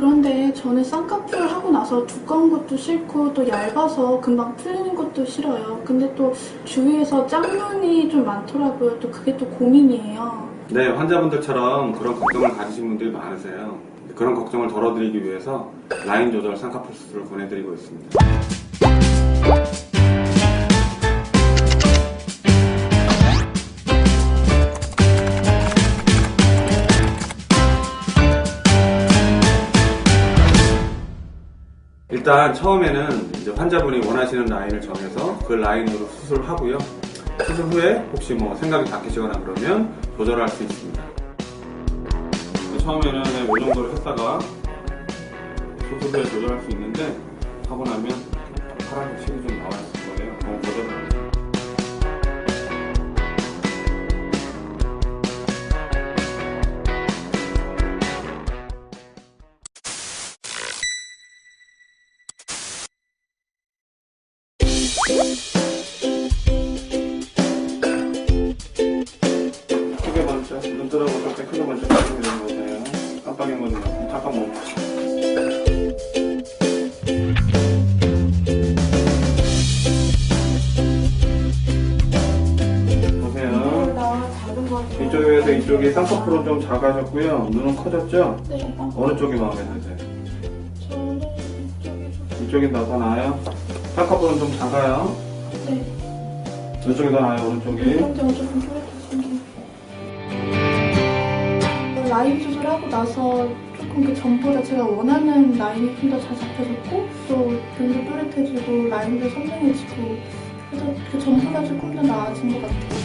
그런데 저는 쌍꺼풀 하고 나서 두꺼운 것도 싫고 또 얇아서 금방 풀리는 것도 싫어요. 근데 또 주위에서 짝눈이 좀 많더라고요. 또 그게 또 고민이에요. 네, 환자분들처럼 그런 걱정을 가지신 분들이 많으세요. 그런 걱정을 덜어드리기 위해서 라인 조절 쌍꺼풀 수술을 권해드리고 있습니다. 일단 처음에는 이제 환자분이 원하시는 라인을 정해서 그 라인으로 수술을 하고요. 수술 후에 혹시 뭐 생각이 바뀌시거나 그러면 조절할 수 있습니다. 처음에는 이 정도로 했다가 수술 후에 조절할 수 있는데 하고 나면 파란색 실이 좀 나와 있을 거예요. 조절을 합니다. 크게 먼저 눈 들어볼 때 크게 먼저 깜빡이 보세요. 깜빡이 보세요. 잠깐 멈추시고. 보세요. 이쪽에 비해서 이쪽이 쌍꺼풀은 좀 작아졌고요. 눈은 커졌죠? 네. 어느 쪽이 마음에 드세요? 저는 이쪽이 더 나아요? 쌍꺼풀은 좀 작아요? 네. 이쪽이 더 나아요? 오른쪽이? 그런데 조금 뚜렷해진 게 라인 수술하고 나서 조금 그 전보다 제가 원하는 라인이 좀 더 잘 잡혀졌고 또 눈도 또렷해지고 라인도 선명해지고 그래서 그 전보다 조금 더 나아진 것 같아요.